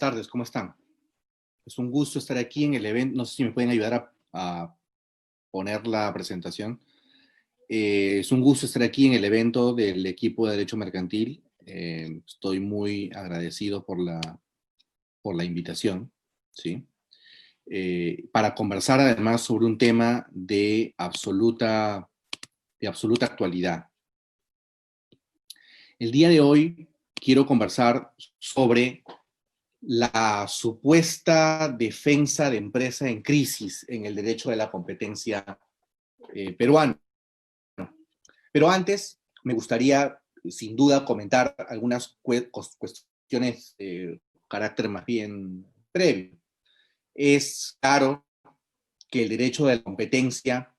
tardes, ¿cómo están? Es un gusto estar aquí en el evento. No sé si me pueden ayudar a poner la presentación. Es un gusto estar aquí en el evento del equipo de Derecho Mercantil. Estoy muy agradecido por la invitación, ¿sí? Para conversar además sobre un tema de absoluta actualidad. El día de hoy quiero conversar sobre la supuesta defensa de empresa en crisis en el derecho de la competencia peruano. Pero antes me gustaría, sin duda, comentar algunas cuestiones de carácter más bien previo. Es claro que el derecho de la competencia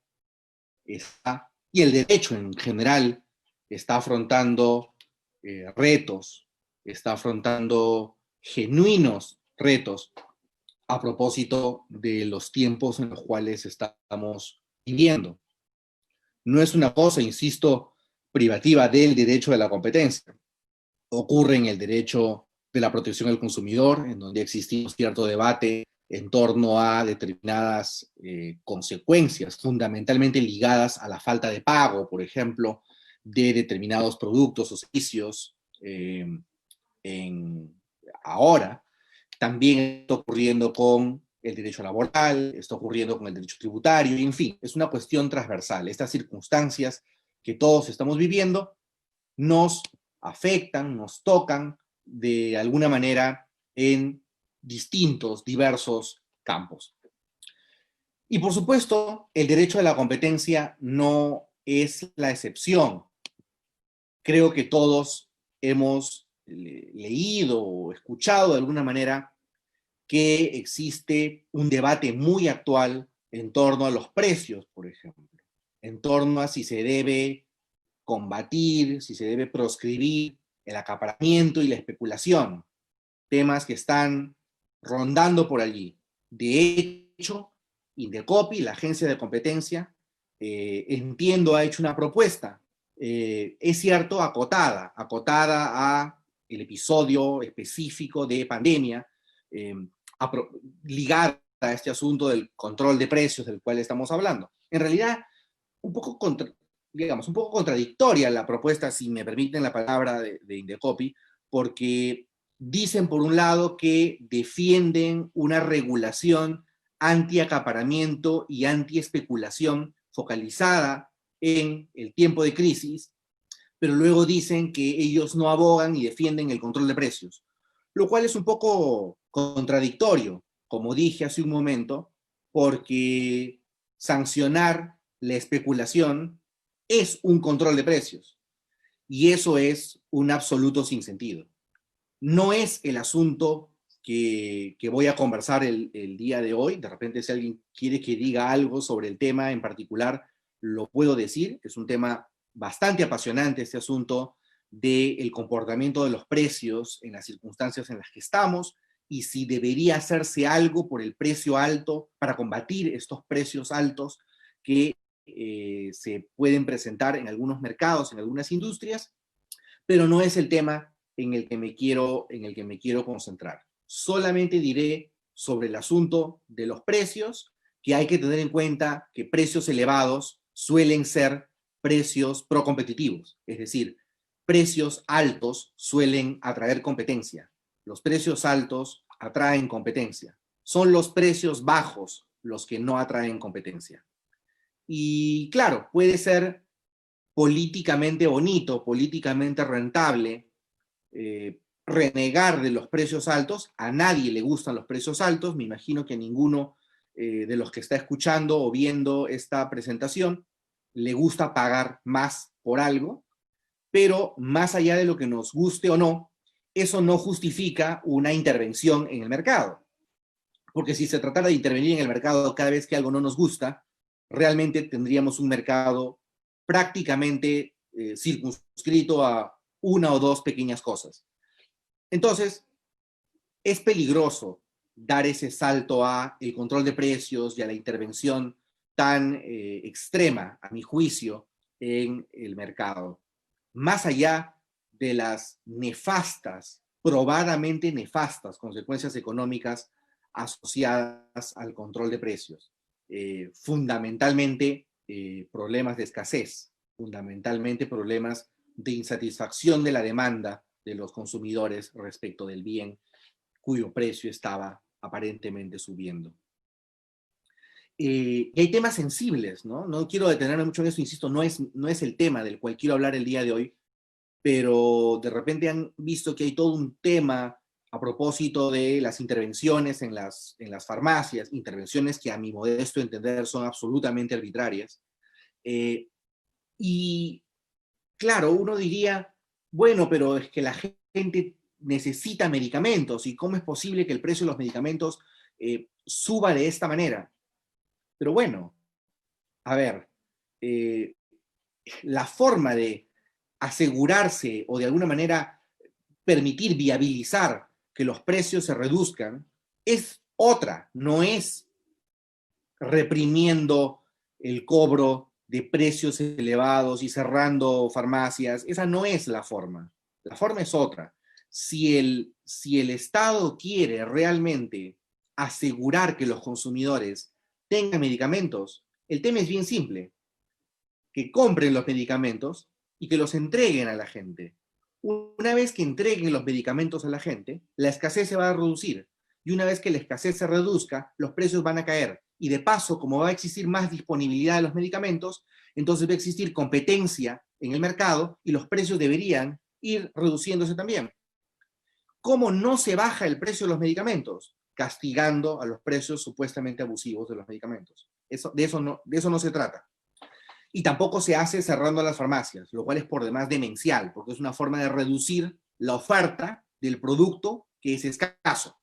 está, y el derecho en general, está afrontando retos, está afrontando genuinos retos a propósito de los tiempos en los cuales estamos viviendo. No es una cosa, insisto, privativa del derecho de la competencia. Ocurre en el derecho de la protección del consumidor, en donde existe un cierto debate en torno a determinadas consecuencias, fundamentalmente ligadas a la falta de pago, por ejemplo, de determinados productos o servicios ahora. También está ocurriendo con el derecho laboral, está ocurriendo con el derecho tributario, y en fin, es una cuestión transversal. Estas circunstancias que todos estamos viviendo nos afectan, nos tocan de alguna manera en distintos, diversos campos. Y por supuesto, el derecho de la competencia no es la excepción. Creo que todos hemos leído o escuchado de alguna manera que existe un debate muy actual en torno a los precios, por ejemplo, en torno a si se debe combatir, si se debe proscribir el acaparamiento y la especulación, temas que están rondando por allí. De hecho, Indecopi, la agencia de competencia, entiendo, ha hecho una propuesta, es cierto, acotada a el episodio específico de pandemia, eh, ligada a este asunto del control de precios del cual estamos hablando. En realidad, un poco un poco contradictoria la propuesta, si me permiten la palabra, de Indecopi, porque dicen por un lado que defienden una regulación anti-acaparamiento y anti-especulación focalizada en el tiempo de crisis, pero luego dicen que ellos no abogan y defienden el control de precios, lo cual es un poco contradictorio, como dije hace un momento, porque sancionar la especulación es un control de precios, y eso es un absoluto sinsentido. No es el asunto que voy a conversar el día de hoy. De repente, si alguien quiere que diga algo sobre el tema en particular, lo puedo decir. Es un tema bastante apasionante, este asunto del comportamiento de los precios en las circunstancias en las que estamos, y si debería hacerse algo por el precio alto para combatir estos precios altos que se pueden presentar en algunos mercados, en algunas industrias, pero no es el tema en el que me quiero concentrar. Solamente diré sobre el asunto de los precios, que hay que tener en cuenta que precios elevados suelen ser precios procompetitivos, es decir, precios altos suelen atraer competencia. Los precios altos atraen competencia. Son los precios bajos los que no atraen competencia. Y claro, puede ser políticamente bonito, políticamente rentable, renegar de los precios altos. A nadie le gustan los precios altos. Me imagino que a ninguno de los que está escuchando o viendo esta presentación le gusta pagar más por algo, pero más allá de lo que nos guste o no, eso no justifica una intervención en el mercado. Porque si se tratara de intervenir en el mercado cada vez que algo no nos gusta, realmente tendríamos un mercado prácticamente circunscrito a una o dos pequeñas cosas. Entonces, es peligroso dar ese salto a el control de precios y a la intervención tan extrema, a mi juicio, en el mercado. Más allá de las nefastas probadamente nefastas consecuencias económicas asociadas al control de precios. Fundamentalmente problemas de escasez, fundamentalmente problemas de insatisfacción de la demanda de los consumidores respecto del bien cuyo precio estaba aparentemente subiendo. Y hay temas sensibles, ¿no? No quiero detenerme mucho en eso, insisto, no es el tema del cual quiero hablar el día de hoy, pero de repente han visto que hay todo un tema a propósito de las intervenciones en las farmacias, intervenciones que a mi modesto entender son absolutamente arbitrarias. Y claro, uno diría, bueno, pero es que la gente necesita medicamentos, ¿y cómo es posible que el precio de los medicamentos suba de esta manera? Pero bueno, a ver, la forma de asegurarse o de alguna manera permitir, viabilizar que los precios se reduzcan es otra, no es reprimiendo el cobro de precios elevados y cerrando farmacias. Esa no es la forma. La forma es otra. Si el Estado quiere realmente asegurar que los consumidores tengan medicamentos, el tema es bien simple: que compren los medicamentos y que los entreguen a la gente. Una vez que entreguen los medicamentos a la gente, la escasez se va a reducir. Y una vez que la escasez se reduzca, los precios van a caer. Y de paso, como va a existir más disponibilidad de los medicamentos, entonces va a existir competencia en el mercado y los precios deberían ir reduciéndose también. ¿Cómo no se baja el precio de los medicamentos? Castigando a los precios supuestamente abusivos de los medicamentos. De eso no se trata. Y tampoco se hace cerrando las farmacias, lo cual es por demás demencial, porque es una forma de reducir la oferta del producto que es escaso.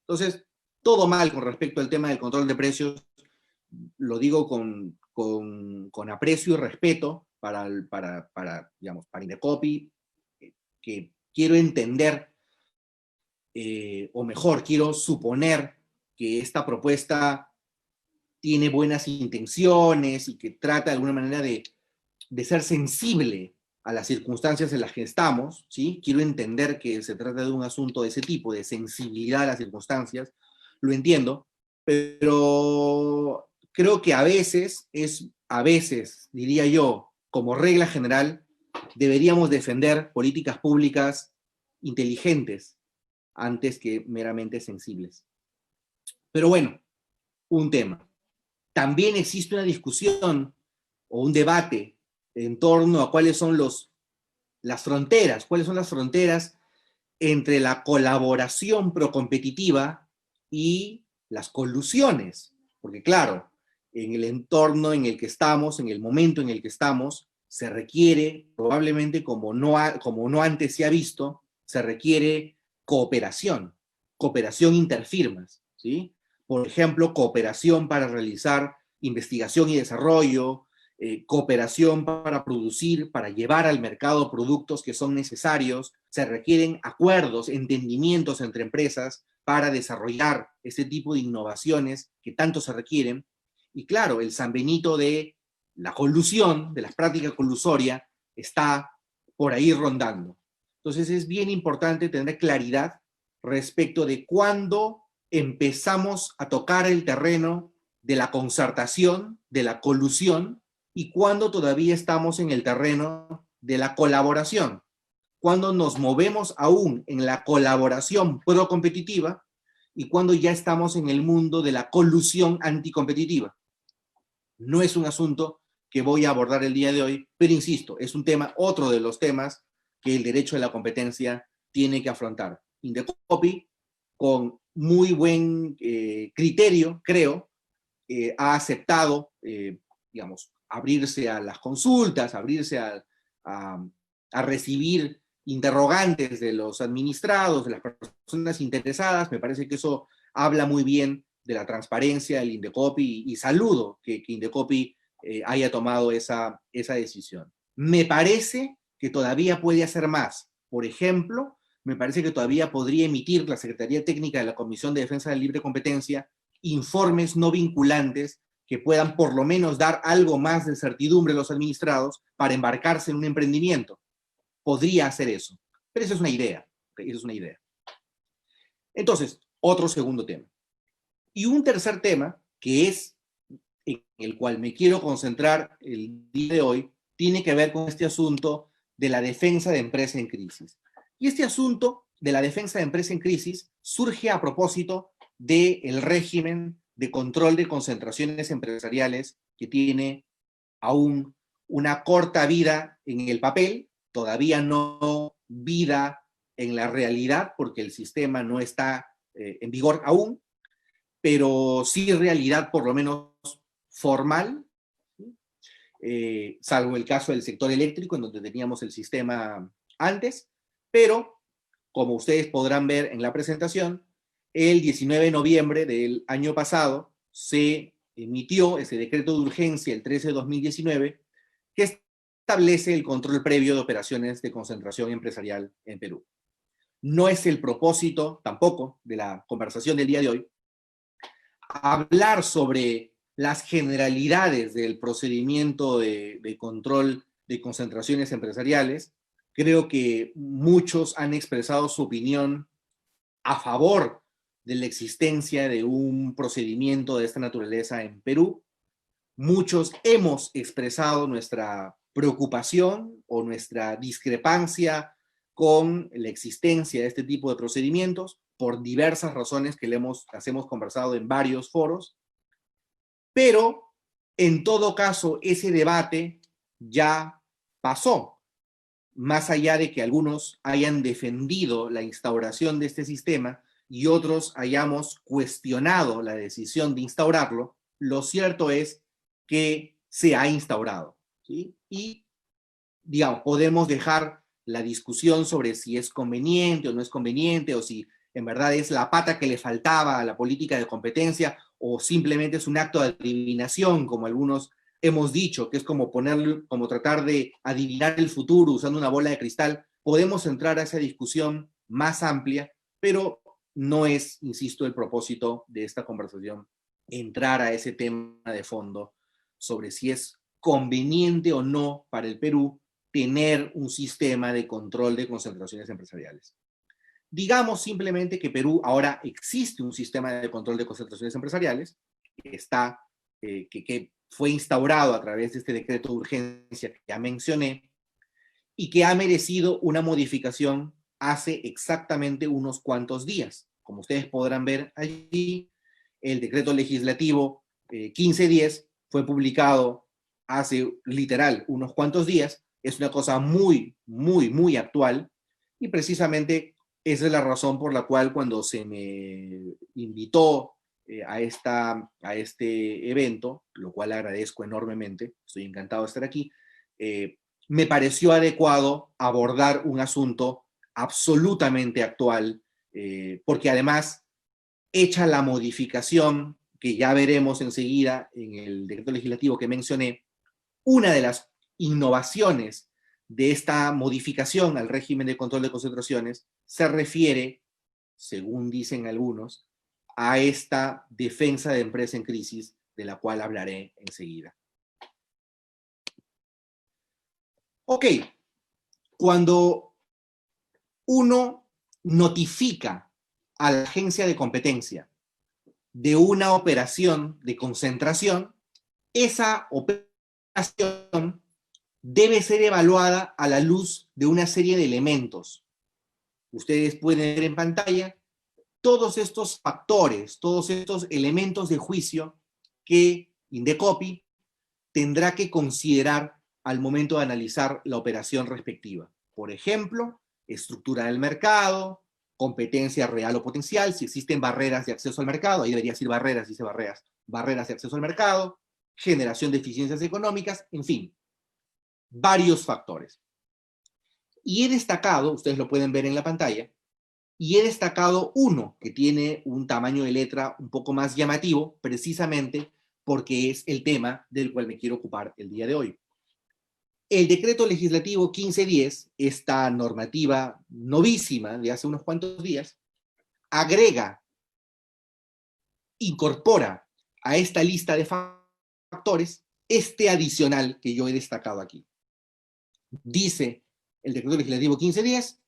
Entonces, todo mal con respecto al tema del control de precios, lo digo con aprecio y respeto para Indecopi, que quiero entender, o mejor, quiero suponer que esta propuesta tiene buenas intenciones y que trata de alguna manera de ser sensible a las circunstancias en las que estamos, ¿sí? Quiero entender que se trata de un asunto de ese tipo, de sensibilidad a las circunstancias, lo entiendo, pero creo que a veces, diría yo, como regla general, deberíamos defender políticas públicas inteligentes antes que meramente sensibles. Pero bueno, un tema. También existe una discusión o un debate en torno a cuáles son las fronteras entre la colaboración procompetitiva y las colusiones. Porque claro, en el entorno en el que estamos, en el momento en el que estamos, se requiere, probablemente como no antes se ha visto, se requiere cooperación interfirmas, ¿sí? Por ejemplo, cooperación para realizar investigación y desarrollo, cooperación para producir, para llevar al mercado productos que son necesarios. Se requieren acuerdos, entendimientos entre empresas para desarrollar este tipo de innovaciones que tanto se requieren. Y claro, el San Benito de la colusión, de las prácticas colusorias, está por ahí rondando. Entonces es bien importante tener claridad respecto de cuándo empezamos a tocar el terreno de la concertación, de la colusión, y cuándo todavía estamos en el terreno de la colaboración, cuándo nos movemos aún en la colaboración procompetitiva y cuándo ya estamos en el mundo de la colusión anticompetitiva. No es un asunto que voy a abordar el día de hoy, pero insisto, es un tema, otro de los temas que el derecho de la competencia tiene que afrontar. Indecopi, con muy buen criterio, creo, ha aceptado, abrirse a las consultas, abrirse a recibir interrogantes de los administrados, de las personas interesadas. Me parece que eso habla muy bien de la transparencia del Indecopi y saludo que Indecopi haya tomado esa decisión. Me parece que todavía puede hacer más. Por ejemplo, me parece que todavía podría emitir la Secretaría Técnica de la Comisión de Defensa de la Libre Competencia informes no vinculantes que puedan por lo menos dar algo más de certidumbre a los administrados para embarcarse en un emprendimiento. Podría hacer eso. Pero esa es una idea. ¿Okay? Esa es una idea. Entonces, otro segundo tema. Y un tercer tema, que es en el cual me quiero concentrar el día de hoy, tiene que ver con este asunto de la defensa de empresa en crisis. Y este asunto de la defensa de empresa en crisis surge a propósito del régimen de control de concentraciones empresariales que tiene aún una corta vida en el papel, todavía no vida en la realidad, porque el sistema no está en vigor aún, pero sí realidad por lo menos formal, salvo el caso del sector eléctrico, en donde teníamos el sistema antes, pero como ustedes podrán ver en la presentación, el 19 de noviembre del año pasado se emitió ese decreto de urgencia, el 13 de 2019, que establece el control previo de operaciones de concentración empresarial en Perú. No es el propósito tampoco de la conversación del día de hoy hablar sobre las generalidades del procedimiento de control de concentraciones empresariales. Creo que muchos han expresado su opinión a favor de la existencia de un procedimiento de esta naturaleza en Perú. Muchos hemos expresado nuestra preocupación o nuestra discrepancia con la existencia de este tipo de procedimientos por diversas razones que las hemos conversado en varios foros, pero en todo caso ese debate ya pasó, más allá de que algunos hayan defendido la instauración de este sistema y otros hayamos cuestionado la decisión de instaurarlo. Lo cierto es que se ha instaurado, ¿sí? Y, digamos, podemos dejar la discusión sobre si es conveniente o no es conveniente, o si en verdad es la pata que le faltaba a la política de competencia, o simplemente es un acto de adivinación, como algunos hemos dicho, que es como como tratar de adivinar el futuro usando una bola de cristal. Podemos entrar a esa discusión más amplia, pero no es, insisto, el propósito de esta conversación entrar a ese tema de fondo sobre si es conveniente o no para el Perú tener un sistema de control de concentraciones empresariales. Digamos simplemente que Perú ahora existe un sistema de control de concentraciones empresariales que fue instaurado a través de este decreto de urgencia que ya mencioné y que ha merecido una modificación hace exactamente unos cuantos días. Como ustedes podrán ver allí, el decreto legislativo 1510 fue publicado hace literal unos cuantos días. Es una cosa muy, muy, muy actual y precisamente esa es la razón por la cual cuando se me invitó a este evento, lo cual agradezco enormemente, estoy encantado de estar aquí, me pareció adecuado abordar un asunto absolutamente actual, porque además hecha la modificación que ya veremos enseguida en el decreto legislativo que mencioné, una de las innovaciones de esta modificación al régimen de control de concentraciones se refiere, según dicen algunos, a esta defensa de empresa en crisis de la cual hablaré enseguida. Ok, cuando uno notifica a la agencia de competencia de una operación de concentración, esa operación debe ser evaluada a la luz de una serie de elementos. Ustedes pueden ver en pantalla todos estos factores, todos estos elementos de juicio que Indecopi tendrá que considerar al momento de analizar la operación respectiva. Por ejemplo, estructura del mercado, competencia real o potencial, si existen barreras de acceso al mercado, ahí debería decir barreras, dice barreras de acceso al mercado, generación de eficiencias económicas, en fin, varios factores. Y he destacado, ustedes lo pueden ver en la pantalla, y he destacado uno que tiene un tamaño de letra un poco más llamativo, precisamente porque es el tema del cual me quiero ocupar el día de hoy. El decreto legislativo 1510, esta normativa novísima de hace unos cuantos días, agrega, incorpora a esta lista de factores este adicional que yo he destacado aquí. Dice el decreto legislativo 1510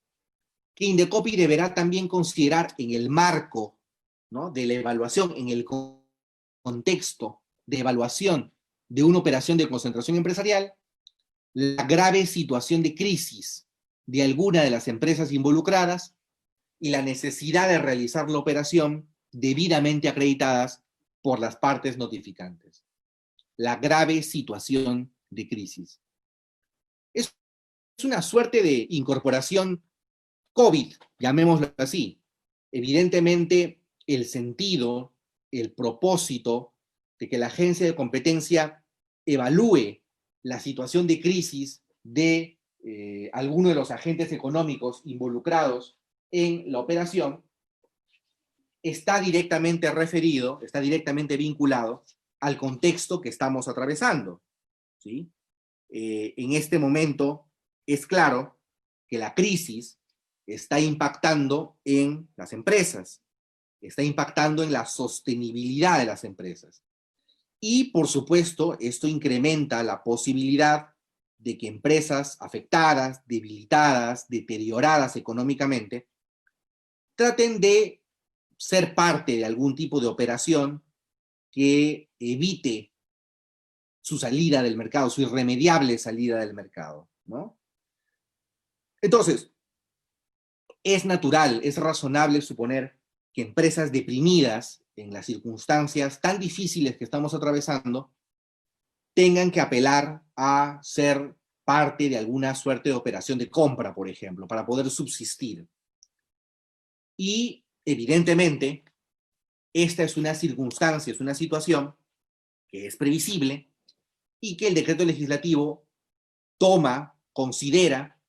que Indecopi deberá también considerar en el marco, ¿no?, de la evaluación, en el contexto de evaluación de una operación de concentración empresarial, la grave situación de crisis de alguna de las empresas involucradas y la necesidad de realizar la operación debidamente acreditadas por las partes notificantes. La grave situación de crisis. Es una suerte de incorporación COVID, llamémoslo así. Evidentemente, el sentido, el propósito de que la agencia de competencia evalúe la situación de crisis de alguno de los agentes económicos involucrados en la operación está directamente referido, está directamente vinculado al contexto que estamos atravesando, ¿sí? En este momento es claro que la crisis está impactando en las empresas, está impactando en la sostenibilidad de las empresas. Y, por supuesto, esto incrementa la posibilidad de que empresas afectadas, debilitadas, deterioradas económicamente, traten de ser parte de algún tipo de operación que evite su salida del mercado, su irremediable salida del mercado, ¿no? Entonces, es natural, es razonable suponer que empresas deprimidas en las circunstancias tan difíciles que estamos atravesando tengan que apelar a ser parte de alguna suerte de operación de compra, por ejemplo, para poder subsistir. Y, evidentemente, esta es una circunstancia, es una situación que es previsible y que el decreto legislativo toma, considera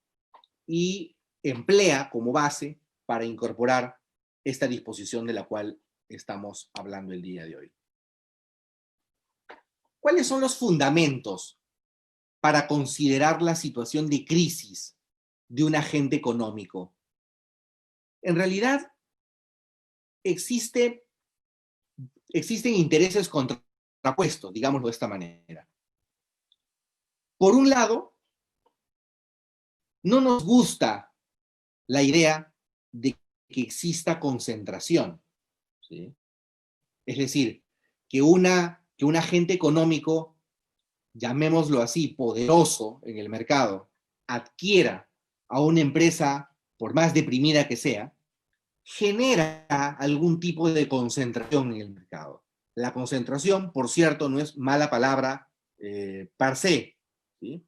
y emplea como base para incorporar esta disposición de la cual estamos hablando el día de hoy. ¿Cuáles son los fundamentos para considerar la situación de crisis de un agente económico? En realidad, existen intereses contrapuestos, digámoslo de esta manera. Por un lado, no nos gusta la idea de que exista concentración, ¿sí? Es decir, que un agente económico, llamémoslo así, poderoso en el mercado, adquiera a una empresa, por más deprimida que sea, genera algún tipo de concentración en el mercado. La concentración, por cierto, no es mala palabra per se, ¿sí?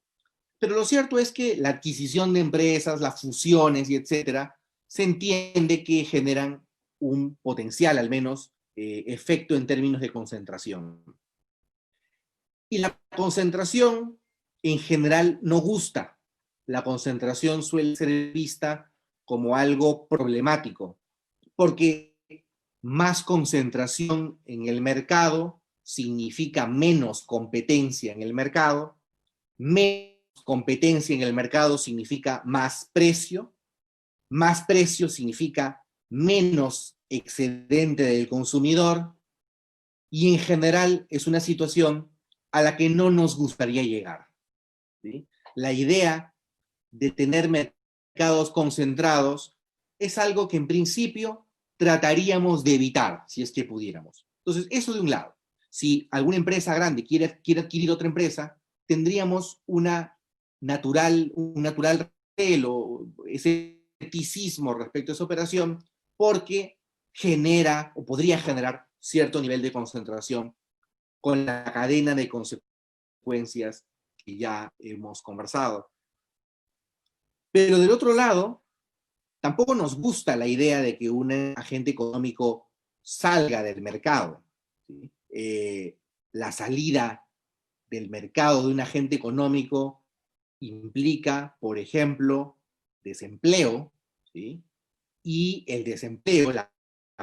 Pero lo cierto es que la adquisición de empresas, las fusiones y etcétera, se entiende que generan un potencial, al menos, efecto en términos de concentración. Y la concentración en general no gusta. La concentración suele ser vista como algo problemático, porque más concentración en el mercado significa menos competencia en el mercado, menos competencia en el mercado significa más precio significa menos excedente del consumidor, y en general es una situación a la que no nos gustaría llegar, ¿sí? La idea de tener mercados concentrados es algo que en principio trataríamos de evitar, si es que pudiéramos. Entonces, eso de un lado. Si alguna empresa grande quiere adquirir otra empresa, tendríamos un natural recelo, escepticismo respecto a esa operación, porque genera o podría generar cierto nivel de concentración con la cadena de consecuencias que ya hemos conversado. Pero del otro lado, tampoco nos gusta la idea de que un agente económico salga del mercado, ¿sí? La salida del mercado de un agente económico implica, por ejemplo, desempleo, ¿sí? Y el desempleo, la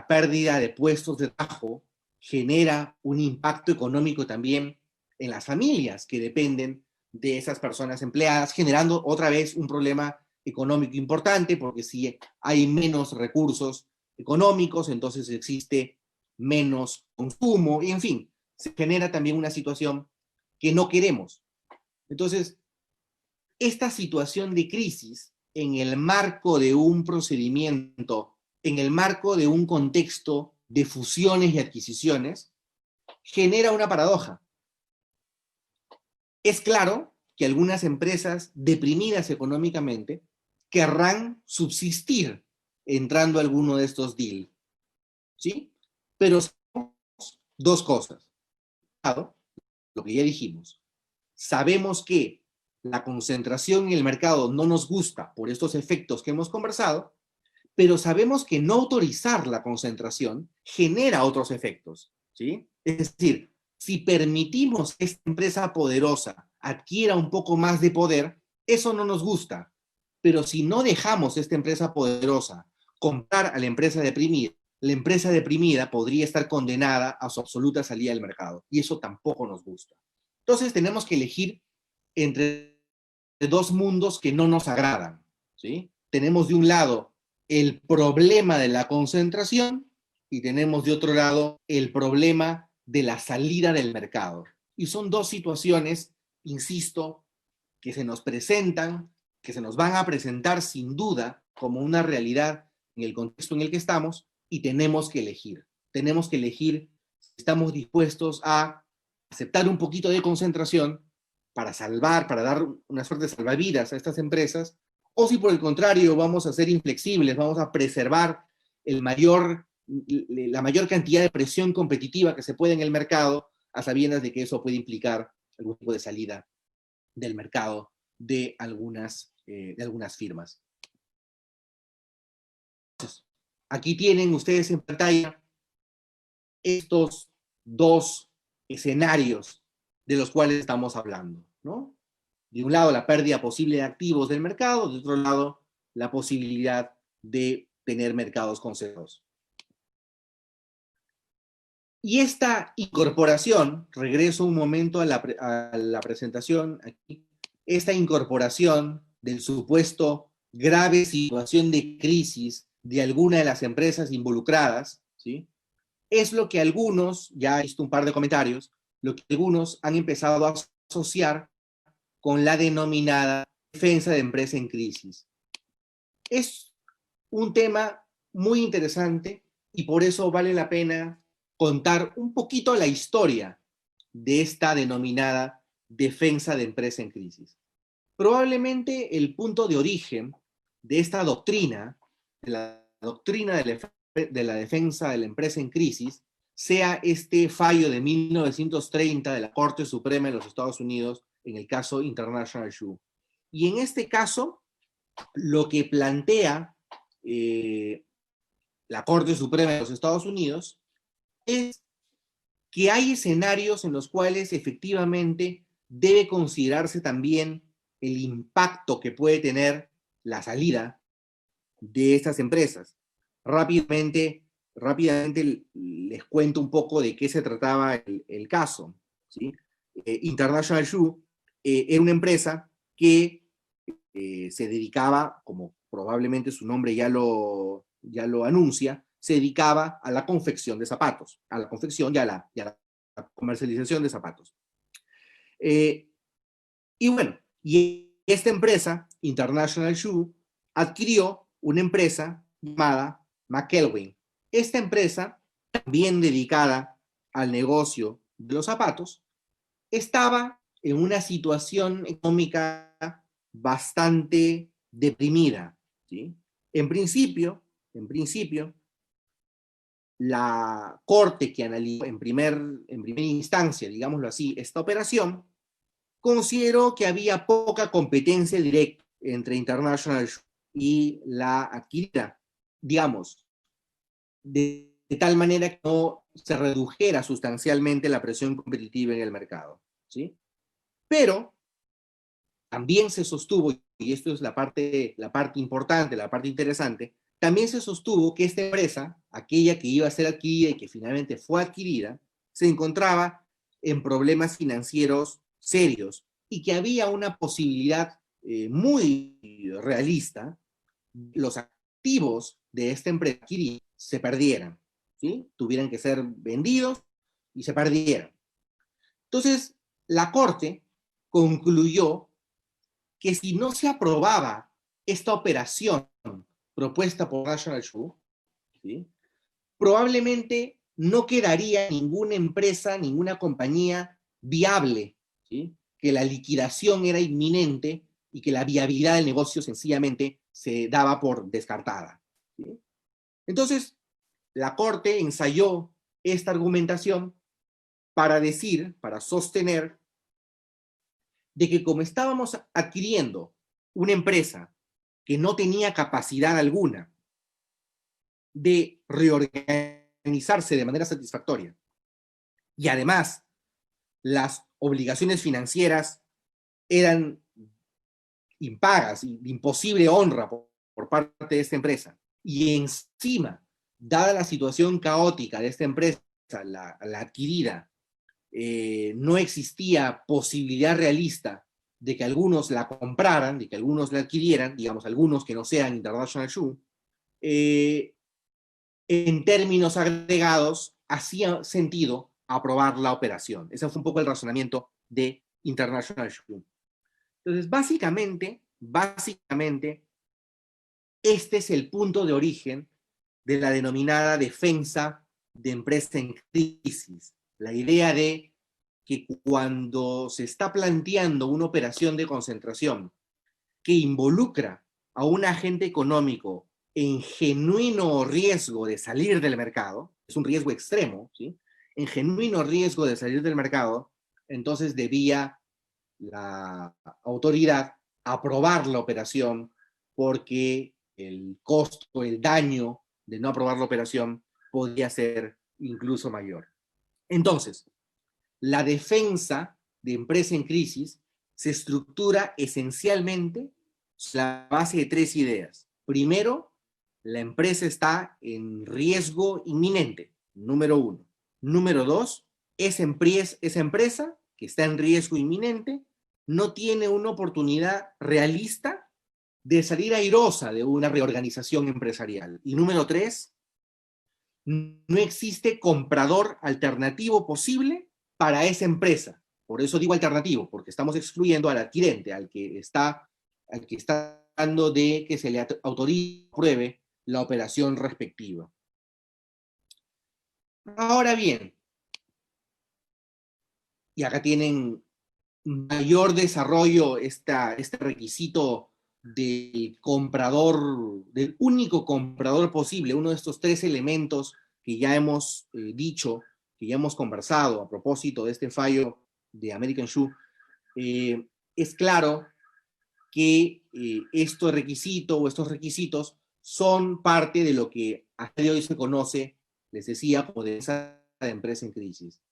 pérdida de puestos de trabajo, genera un impacto económico también en las familias que dependen de esas personas empleadas, generando otra vez un problema económico importante, porque si hay menos recursos económicos, entonces existe menos consumo, y en fin, se genera también una situación que no queremos. Entonces, esta situación de crisis en el marco de un procedimiento, en el marco de un contexto de fusiones y adquisiciones, genera una paradoja. Es claro que algunas empresas deprimidas económicamente querrán subsistir entrando a alguno de estos deals, ¿sí? Pero sabemos dos cosas. Lo que ya dijimos. Sabemos que la concentración en el mercado no nos gusta por estos efectos que hemos conversado, pero sabemos que no autorizar la concentración genera otros efectos, ¿sí? Es decir, si permitimos que esta empresa poderosa adquiera un poco más de poder, eso no nos gusta. Pero si no dejamos a esta empresa poderosa comprar a la empresa deprimida podría estar condenada a su absoluta salida del mercado. Y eso tampoco nos gusta. Entonces tenemos que elegir entre dos mundos que no nos agradan, ¿sí? Tenemos de un lado el problema de la concentración y tenemos de otro lado el problema de la salida del mercado. Y son dos situaciones, insisto, que se nos presentan, que se nos van a presentar sin duda como una realidad en el contexto en el que estamos y tenemos que elegir. Tenemos que elegir si estamos dispuestos a aceptar un poquito de concentración para salvar, para dar una suerte de salvavidas a estas empresas, o si por el contrario vamos a ser inflexibles, vamos a preservar la mayor cantidad de presión competitiva que se puede en el mercado, a sabiendas de que eso puede implicar algún tipo de salida del mercado de algunas firmas. Entonces, aquí tienen ustedes en pantalla estos dos escenarios de los cuales estamos hablando, ¿no? De un lado, la pérdida posible de activos del mercado, de otro lado, la posibilidad de tener mercados concentrados. Y esta incorporación, regreso un momento a la presentación aquí, esta incorporación del supuesto grave situación de crisis de alguna de las empresas involucradas, ¿sí? Es lo que algunos, ya he visto un par de comentarios, lo que algunos han empezado a asociar con la denominada defensa de empresa en crisis. Es un tema muy interesante y por eso vale la pena contar un poquito la historia de esta denominada defensa de empresa en crisis. Probablemente el punto de origen de esta doctrina, de la doctrina de la defensa de la empresa en crisis, sea este fallo de 1930 de la Corte Suprema de los Estados Unidos en el caso International Shoe. Y en este caso, lo que plantea la Corte Suprema de los Estados Unidos es que hay escenarios en los cuales efectivamente debe considerarse también el impacto que puede tener la salida de estas empresas. Rápidamente les cuento un poco de qué se trataba el caso, ¿sí? International Shoe era una empresa que se dedicaba, como probablemente su nombre ya lo anuncia, se dedicaba a la confección de zapatos, a la confección y a la comercialización de zapatos. Y bueno, y esta empresa, International Shoe, adquirió una empresa llamada McElwain. Esta empresa, también dedicada al negocio de los zapatos, estaba en una situación económica bastante deprimida, ¿sí? En principio, la corte que analizó en primera instancia, digámoslo así, esta operación, consideró que había poca competencia directa entre International y la adquirida, digamos, de tal manera que no se redujera sustancialmente la presión competitiva en el mercado, ¿sí? Pero también se sostuvo, y esto es la parte importante, la parte interesante, también se sostuvo que esta empresa, aquella que iba a ser adquirida y que finalmente fue adquirida, se encontraba en problemas financieros serios y que había una posibilidad muy realista, los activos de esta empresa adquirida se perdieran, ¿sí? Tuvieran que ser vendidos y se perdieran. Entonces, la Corte concluyó que si no se aprobaba esta operación propuesta por National Shoe, ¿sí?, probablemente no quedaría ninguna empresa, ninguna compañía viable, ¿sí?, que la liquidación era inminente y que la viabilidad del negocio sencillamente se daba por descartada, ¿sí? Entonces, la Corte ensayó esta argumentación para decir, para sostener, de que como estábamos adquiriendo una empresa que no tenía capacidad alguna de reorganizarse de manera satisfactoria, y además las obligaciones financieras eran impagas y de imposible honra por parte de esta empresa, y encima, dada la situación caótica de esta empresa, la adquirida, no existía posibilidad realista de que algunos la compraran, de que algunos la adquirieran, digamos, algunos que no sean International Shoe, en términos agregados, hacía sentido aprobar la operación. Ese fue un poco el razonamiento de International Shoe. Entonces, básicamente, este es el punto de origen de la denominada defensa de empresa en crisis. La idea de que cuando se está planteando una operación de concentración que involucra a un agente económico en genuino riesgo de salir del mercado, es un riesgo extremo, ¿sí?, en genuino riesgo de salir del mercado, entonces debía la autoridad aprobar la operación porque el costo, el daño de no aprobar la operación podía ser incluso mayor. Entonces, la defensa de empresa en crisis se estructura esencialmente sobre la base de tres ideas. Primero, la empresa está en riesgo inminente, número uno. Número dos, esa empresa que está en riesgo inminente no tiene una oportunidad realista de salir airosa de una reorganización empresarial. Y número tres, no existe comprador alternativo posible para esa empresa. Por eso digo alternativo, porque estamos excluyendo al adquirente, al que está dando de que se le autorice, pruebe la operación respectiva. Ahora bien, y acá tienen mayor desarrollo este requisito del comprador, del único comprador posible, uno de estos tres elementos que ya hemos dicho, que ya hemos conversado a propósito de este fallo de American Shoe. Es claro que estos requisitos son parte de lo que hasta hoy se conoce, les decía, como defensa de empresa en crisis.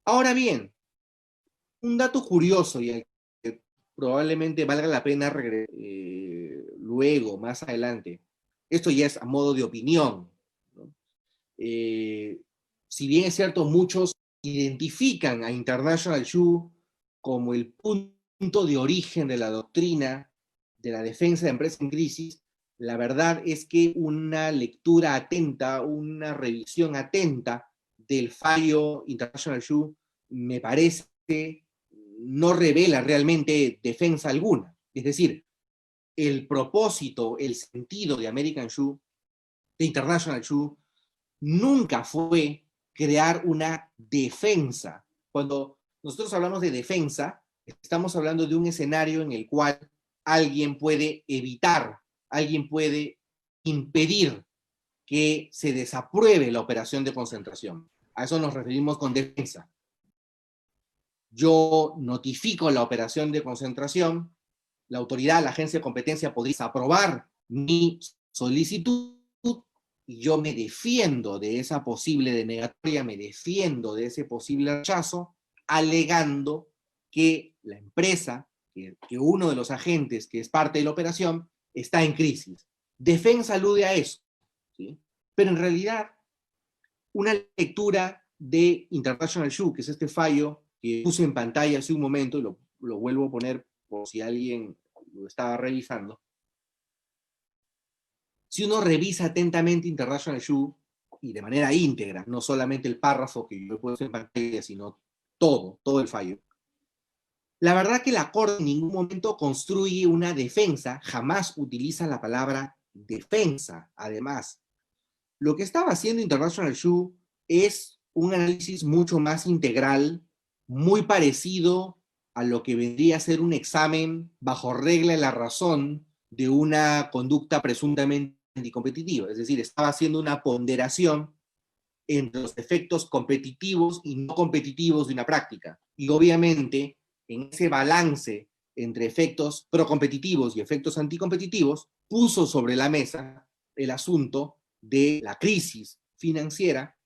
Ahora bien, un dato curioso y al que probablemente valga la pena luego, más adelante. Esto ya es a modo de opinión, ¿no? Si bien es cierto, muchos identifican a International Shoe como el punto de origen de la doctrina de la defensa de empresas en crisis, la verdad es que una lectura atenta, una revisión atenta del fallo International Shoe me parece no revela realmente defensa alguna. Es decir, el propósito, el sentido de American Shoe, de International Shoe, nunca fue crear una defensa. Cuando nosotros hablamos de defensa, estamos hablando de un escenario en el cual alguien puede evitar, alguien puede impedir que se desapruebe la operación de concentración. A eso nos referimos con defensa. Yo notifico la operación de concentración, la autoridad, la agencia de competencia podría aprobar mi solicitud y yo me defiendo de esa posible denegatoria, me defiendo de ese posible rechazo, alegando que la empresa, que uno de los agentes que es parte de la operación, está en crisis. Defensa alude a eso, ¿sí? Pero en realidad, una lectura de International Shoe, que es este fallo que puse en pantalla hace un momento, y lo vuelvo a poner por si alguien lo estaba revisando. Si uno revisa atentamente International Shoe, y de manera íntegra, no solamente el párrafo que yo he puesto en pantalla, sino todo el fallo, La verdad que la Corte en ningún momento construye una defensa, jamás utiliza la palabra defensa, además. Lo que estaba haciendo International Shoe es un análisis mucho más integral, muy parecido a lo que vendría a ser un examen bajo regla de la razón de una conducta presuntamente anticompetitiva. Es decir, estaba haciendo una ponderación entre los efectos competitivos y no competitivos de una práctica. Y obviamente, en ese balance entre efectos procompetitivos y efectos anticompetitivos, puso sobre la mesa el asunto de la crisis financiera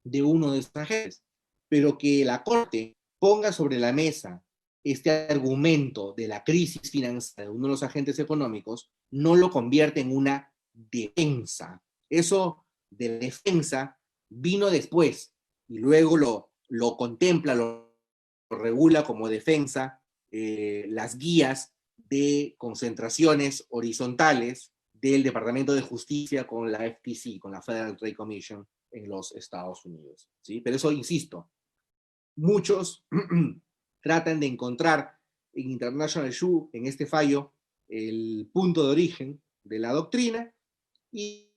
de uno de estos agentes. Pero que la Corte ponga sobre la mesa este argumento de la crisis financiera de uno de los agentes económicos no lo convierte en una defensa. Eso de defensa vino después y luego lo contempla, lo regula como defensa las guías de concentraciones horizontales del Departamento de Justicia con la FTC, con la Federal Trade Commission en los Estados Unidos. ¿Sí? Pero eso, insisto, muchos tratan de encontrar en International Shoe, en este fallo, el punto de origen de la doctrina y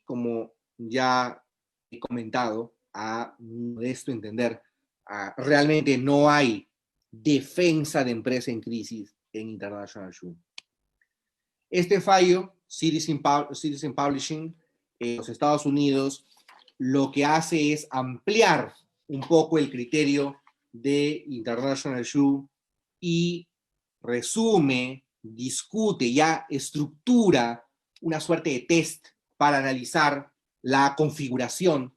como ya he comentado, a modesto entender, realmente no hay defensa de empresa en crisis en International Shoe. Este fallo, Citizen Publishing, en los Estados Unidos, lo que hace es ampliar un poco el criterio de International Shoe y resume, discute, ya estructura una suerte de test para analizar la configuración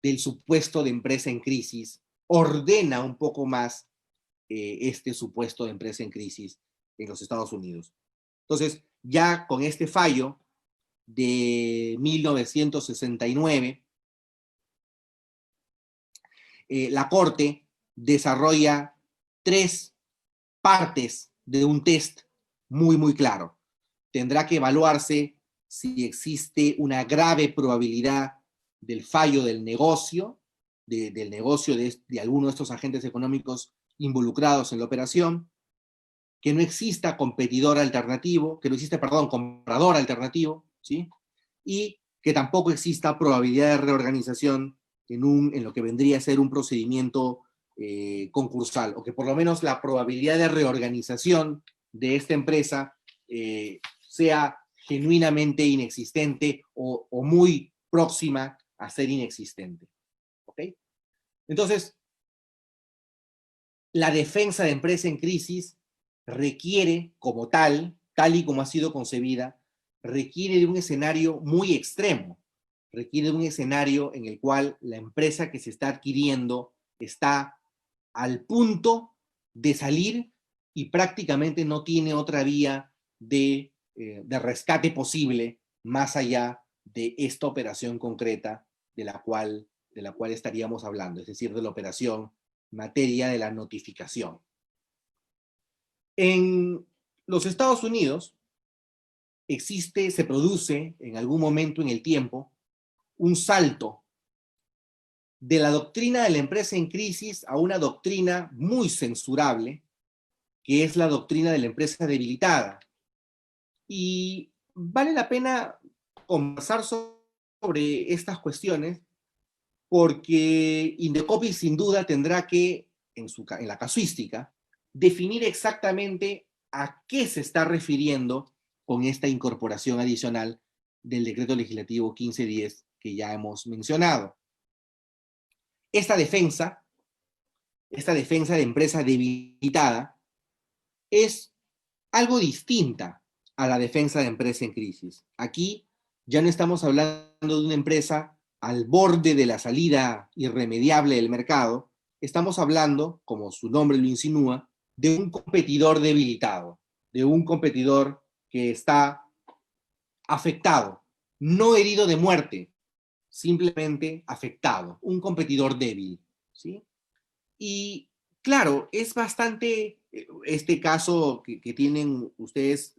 del supuesto de empresa en crisis, ordena un poco más este supuesto de empresa en crisis en los Estados Unidos. Entonces, ya con este fallo de 1969, la Corte desarrolla 3 partes de un test muy, muy claro. Tendrá que evaluarse si existe una grave probabilidad del fallo del negocio, del negocio de alguno de estos agentes económicos involucrados en la operación, que no exista competidor alternativo, que no exista, perdón, comprador alternativo, ¿sí? Y que tampoco exista probabilidad de reorganización en lo que vendría a ser un procedimiento concursal, o que por lo menos la probabilidad de reorganización de esta empresa sea genuinamente inexistente o muy próxima a ser inexistente. ¿Ok? Entonces, la defensa de empresa en crisis requiere, como tal y como ha sido concebida, requiere de un escenario muy extremo, requiere de un escenario en el cual la empresa que se está adquiriendo está al punto de salir y prácticamente no tiene otra vía de rescate posible más allá de esta operación concreta de la cual estaríamos hablando, es decir, de la operación materia de la notificación. En los Estados Unidos se produce en algún momento en el tiempo un salto de la doctrina de la empresa en crisis a una doctrina muy censurable, que es la doctrina de la empresa debilitada. Y vale la pena conversar sobre estas cuestiones porque Indecopi sin duda tendrá que, en la casuística, definir exactamente a qué se está refiriendo con esta incorporación adicional del decreto legislativo 1510 que ya hemos mencionado. Esta defensa de empresa debilitada, es algo distinta a la defensa de empresa en crisis. Aquí ya no estamos hablando de una empresa al borde de la salida irremediable del mercado, estamos hablando, como su nombre lo insinúa, de un competidor debilitado, de un competidor que está afectado, no herido de muerte, simplemente afectado, un competidor débil, ¿sí? Y claro, es bastante, este caso que tienen ustedes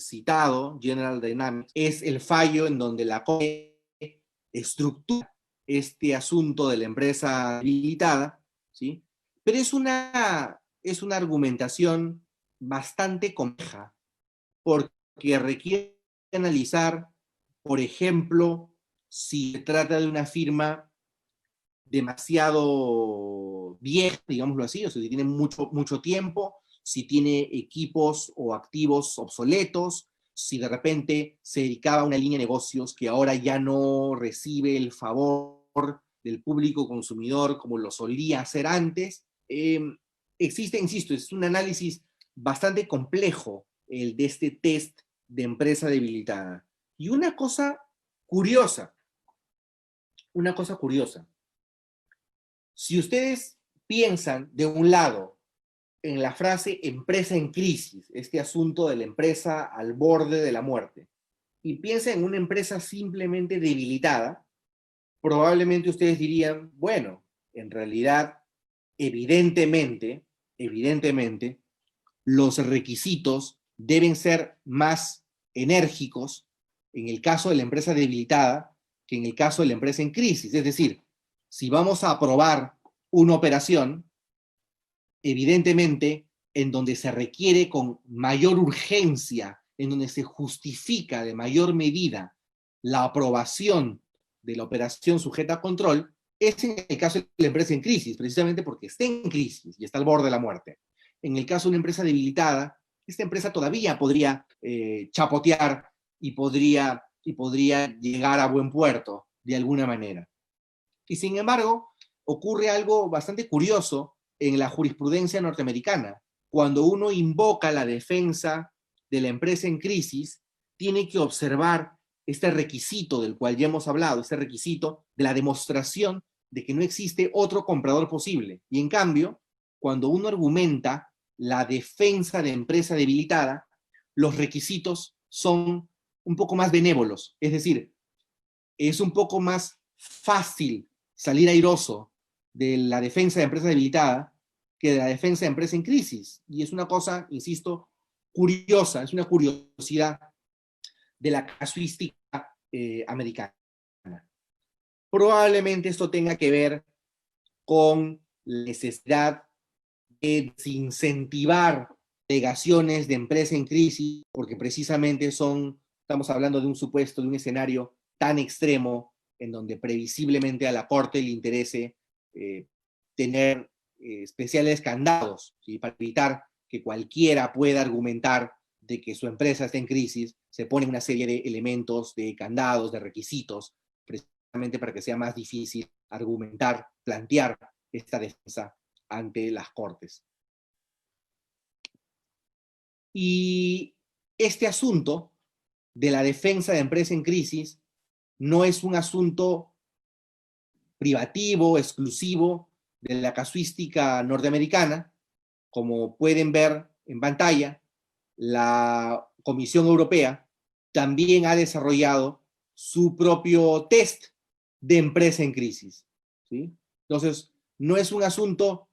citado, General Dynamics, es el fallo en donde la Corte estructura este asunto de la empresa debilitada, ¿sí? Pero es una argumentación bastante compleja, porque requiere analizar, por ejemplo, si se trata de una firma demasiado vieja, digámoslo así, o sea, si tiene mucho tiempo, si tiene equipos o activos obsoletos, si de repente se dedicaba a una línea de negocios que ahora ya no recibe el favor del público consumidor como lo solía hacer antes. Existe, insisto, es un análisis bastante complejo el de este test de empresa debilitada. Y curiosa, una cosa curiosa, si ustedes piensan de un lado en la frase empresa en crisis, este asunto de la empresa al borde de la muerte, y piensan en una empresa simplemente debilitada, probablemente ustedes dirían, bueno, en realidad, evidentemente, los requisitos deben ser más enérgicos en el caso de la empresa debilitada que en el caso de la empresa en crisis. Es decir, si vamos a aprobar una operación, evidentemente, en donde se requiere con mayor urgencia, en donde se justifica de mayor medida la aprobación de la operación sujeta a control, es en el caso de la empresa en crisis, precisamente porque está en crisis y está al borde de la muerte. En el caso de una empresa debilitada, esta empresa todavía podría chapotear y podría llegar a buen puerto de alguna manera. Y sin embargo, ocurre algo bastante curioso en la jurisprudencia norteamericana. Cuando uno invoca la defensa de la empresa en crisis, tiene que observar este requisito del cual ya hemos hablado, este requisito de la demostración de que no existe otro comprador posible. Y en cambio, cuando uno argumenta la defensa de empresa debilitada, los requisitos son un poco más benévolos. Es decir, es un poco más fácil salir airoso de la defensa de empresa debilitada que de la defensa de empresa en crisis. Y es una cosa, insisto, curiosa, es una curiosidad de la casuística americana. Probablemente esto tenga que ver con la necesidad de desincentivar delegaciones de empresa en crisis, porque precisamente estamos hablando de un supuesto, de un escenario tan extremo en donde previsiblemente a la Corte le interese tener especiales candados, ¿sí? Para evitar que cualquiera pueda argumentar de que su empresa está en crisis, se pone una serie de elementos, de candados, de requisitos, precisamente para que sea más difícil argumentar, plantear esta defensa ante las Cortes. Y este asunto de la defensa de empresa en crisis no es un asunto privativo, exclusivo de la casuística norteamericana. Como pueden ver en pantalla, la Comisión Europea también ha desarrollado su propio test de empresa en crisis, ¿sí? Entonces, no es un asunto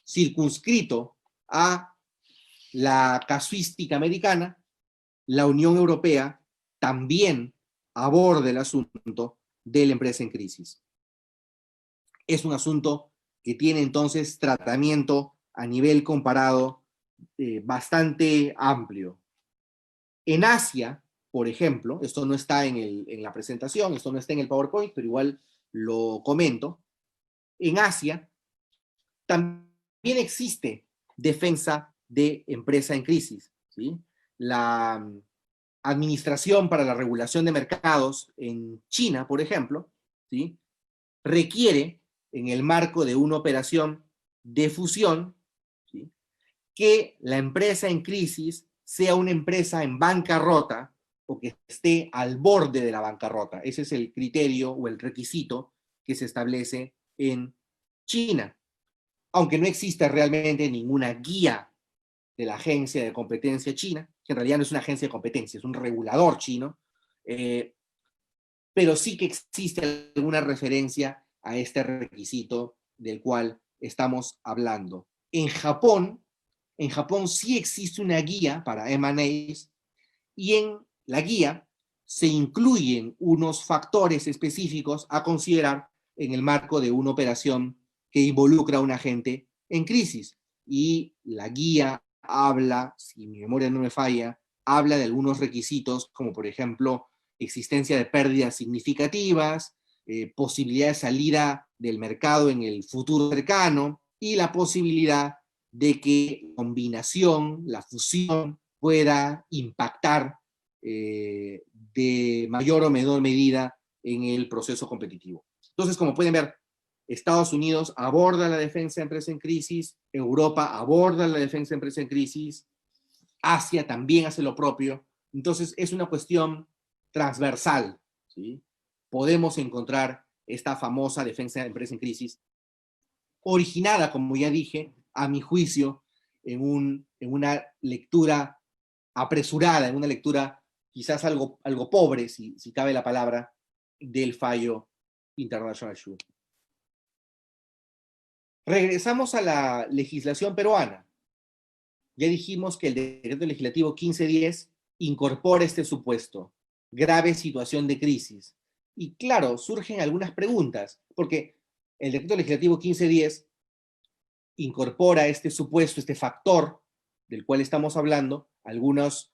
circunscrito a la casuística americana. La Unión Europea también aborda el asunto de la empresa en crisis. Es un asunto que tiene entonces tratamiento a nivel comparado bastante amplio. En Asia, por ejemplo, esto no está en la presentación, esto no está en el PowerPoint, pero igual lo comento. En Asia también existe defensa de empresa en crisis, ¿sí? La Administración para la Regulación de Mercados en China, por ejemplo, ¿sí? Requiere, en el marco de una operación de fusión, ¿sí?, que la empresa en crisis sea una empresa en bancarrota o que esté al borde de la bancarrota. Ese es el criterio o el requisito que se establece en China. Aunque no existe realmente ninguna guía de la agencia de competencia china, que en realidad no es una agencia de competencia, es un regulador chino, pero sí que existe alguna referencia a este requisito del cual estamos hablando. En Japón sí existe una guía para M&As y en la guía se incluyen unos factores específicos a considerar en el marco de una operación que involucra a un agente en crisis. y la guía habla, si mi memoria no me falla, habla de algunos requisitos, como por ejemplo, existencia de pérdidas significativas, posibilidad de salida del mercado en el futuro cercano, y la posibilidad de que la combinación, la fusión, pueda impactar de mayor o menor medida en el proceso competitivo. Entonces, como pueden ver, Estados Unidos aborda la defensa de empresa en crisis, Europa aborda la defensa de empresa en crisis, Asia también hace lo propio. Entonces, es una cuestión transversal, ¿sí? Podemos encontrar esta famosa defensa de empresa en crisis, originada, como ya dije, a mi juicio, en una lectura apresurada, en una lectura quizás algo pobre, si cabe la palabra, del fallo International Shoe. Regresamos a la legislación peruana. Ya dijimos que el decreto legislativo 1510 incorpora este supuesto, grave situación de crisis. Y claro, surgen algunas preguntas, porque el decreto legislativo 1510 incorpora este supuesto, este factor del cual estamos hablando. Algunos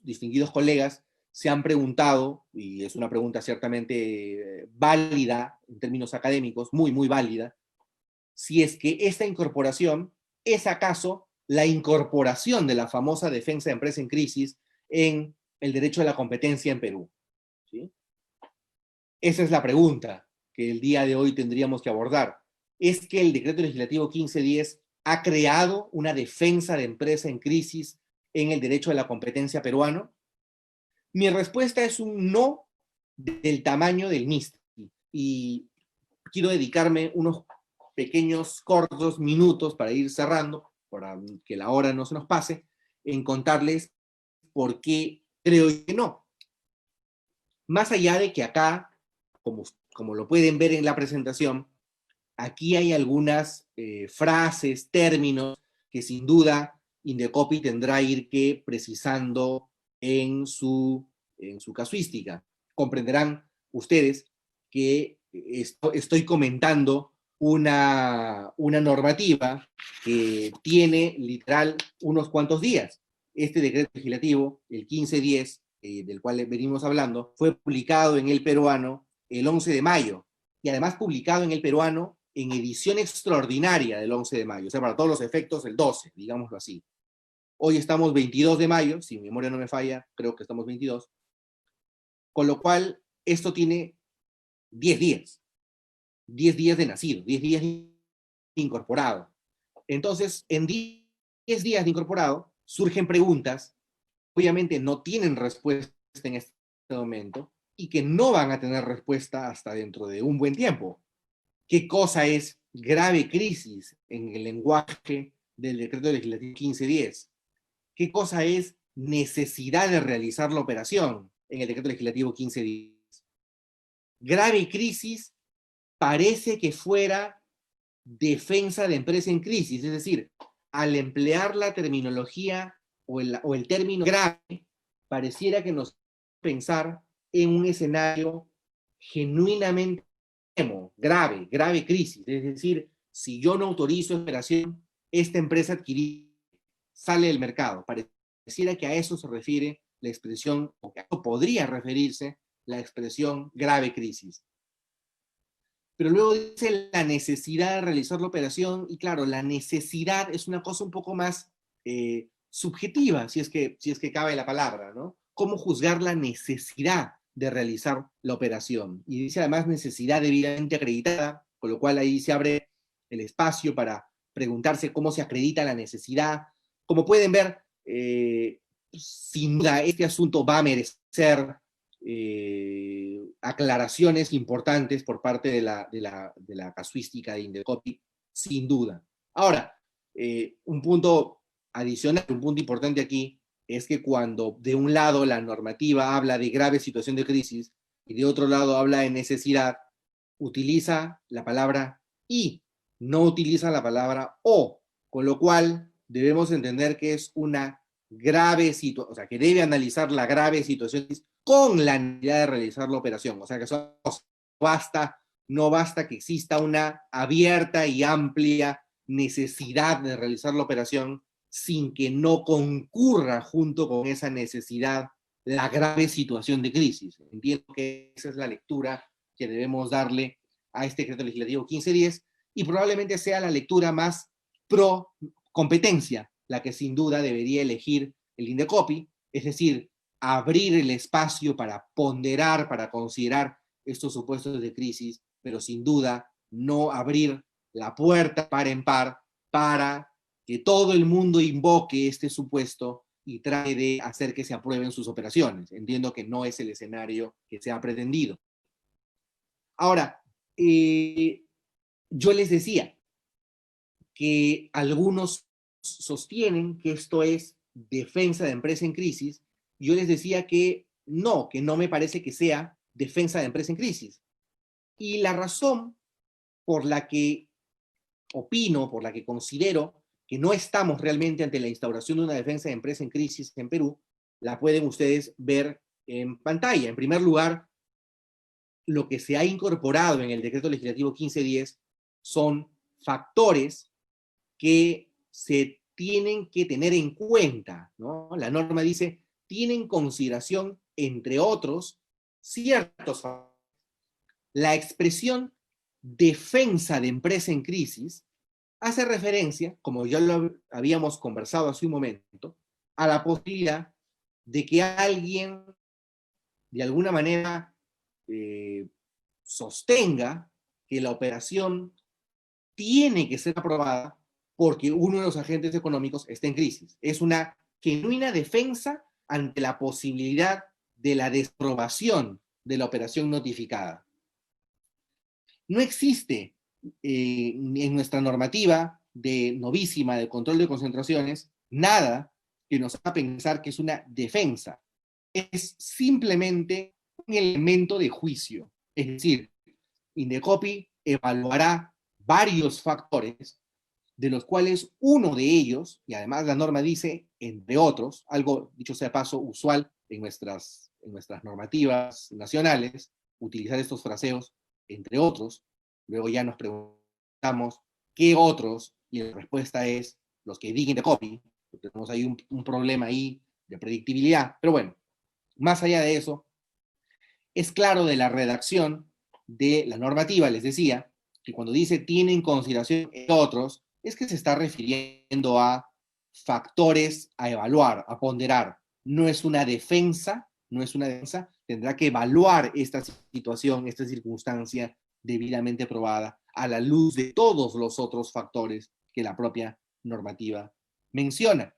distinguidos colegas se han preguntado, y es una pregunta ciertamente válida en términos académicos, muy, muy válida, si es que esta incorporación es acaso la incorporación de la famosa defensa de empresa en crisis en el derecho a la competencia en Perú. ¿Sí? Esa es la pregunta que el día de hoy tendríamos que abordar. ¿Es que el decreto legislativo 1510 ha creado una defensa de empresa en crisis en el derecho a la competencia peruano? Mi respuesta es un no del tamaño del MISTI. Y quiero dedicarme unos pequeños, cortos minutos para ir cerrando, para que la hora no se nos pase, en contarles por qué creo que no. Más allá de que acá, como lo pueden ver en la presentación, aquí hay algunas frases, términos, que sin duda Indecopi tendrá ir que precisando en su casuística. Comprenderán ustedes que estoy comentando una normativa que tiene literal unos cuantos días. Este decreto legislativo, el 1510, del cual venimos hablando, fue publicado en El Peruano el 11 de mayo, y además publicado en El Peruano en edición extraordinaria del 11 de mayo, o sea, para todos los efectos el 12, digámoslo así. Hoy estamos 22 de mayo, si mi memoria no me falla, creo que estamos 22, con lo cual esto tiene 10 días, 10 días de nacido, 10 días de incorporado. Entonces, en 10 días de incorporado surgen preguntas, obviamente no tienen respuesta en este momento y que no van a tener respuesta hasta dentro de un buen tiempo. ¿Qué cosa es grave crisis en el lenguaje del decreto legislativo 1510? ¿Qué cosa es necesidad de realizar la operación en el decreto legislativo 1510? Grave crisis parece que fuera defensa de empresa en crisis, es decir, al emplear la terminología o el término grave, pareciera que nos pensar en un escenario genuinamente grave crisis, es decir, si yo no autorizo operación, esta empresa adquirida sale del mercado. Pareciera que a eso se refiere la expresión, o que a eso podría referirse la expresión grave crisis. Pero luego dice la necesidad de realizar la operación, y claro, la necesidad es una cosa un poco más subjetiva, si es que cabe la palabra, ¿no? ¿Cómo juzgar la necesidad de realizar la operación? Y dice además necesidad debidamente acreditada, con lo cual ahí se abre el espacio para preguntarse cómo se acredita la necesidad. Como pueden ver, sin duda este asunto va a merecer aclaraciones importantes por parte de la casuística de Indecopi, sin duda. Ahora, un punto adicional, un punto importante aquí, es que cuando de un lado la normativa habla de grave situación de crisis y de otro lado habla de necesidad, utiliza la palabra y, no utiliza la palabra o, con lo cual debemos entender que es una grave situación, o sea, que debe analizar la grave situación con la necesidad de realizar la operación. O sea, que eso no basta que exista una abierta y amplia necesidad de realizar la operación sin que no concurra junto con esa necesidad la grave situación de crisis. Entiendo que esa es la lectura que debemos darle a este decreto legislativo 1510 y probablemente sea la lectura más pro competencia, la que sin duda debería elegir el INDECOPI, es decir, abrir el espacio para ponderar, para considerar estos supuestos de crisis, pero sin duda no abrir la puerta par en par para que todo el mundo invoque este supuesto y trate de hacer que se aprueben sus operaciones. Entiendo que no es el escenario que se ha pretendido. Ahora, yo les decía que algunos sostienen que esto es defensa de empresa en crisis. Yo les decía que no me parece que sea defensa de empresa en crisis. Y la razón por la que opino, por la que considero que no estamos realmente ante la instauración de una defensa de empresa en crisis en Perú, la pueden ustedes ver en pantalla. En primer lugar, lo que se ha incorporado en el decreto legislativo 1510 son factores que se tienen que tener en cuenta, ¿no? La norma dice, tiene en consideración, entre otros, ciertos factores. La expresión defensa de empresa en crisis hace referencia, como ya lo habíamos conversado hace un momento, a la posibilidad de que alguien de alguna manera sostenga que la operación tiene que ser aprobada porque uno de los agentes económicos está en crisis. Es una genuina defensa ante la posibilidad de la desaprobación de la operación notificada. No existe en nuestra normativa de novísima de control de concentraciones nada que nos haga pensar que es una defensa. Es simplemente un elemento de juicio. Es decir, INDECOPI evaluará varios factores, de los cuales uno de ellos, y además la norma dice, entre otros, algo, dicho sea paso, usual en nuestras normativas nacionales, utilizar estos fraseos, entre otros, luego ya nos preguntamos qué otros, y la respuesta es los que digan INDECOPI, tenemos ahí un problema ahí de predictibilidad, pero bueno, más allá de eso, es claro de la redacción de la normativa, les decía, que cuando dice tiene en consideración otros, es que se está refiriendo a factores a evaluar, a ponderar. No es una defensa, tendrá que evaluar esta situación, esta circunstancia debidamente probada a la luz de todos los otros factores que la propia normativa menciona.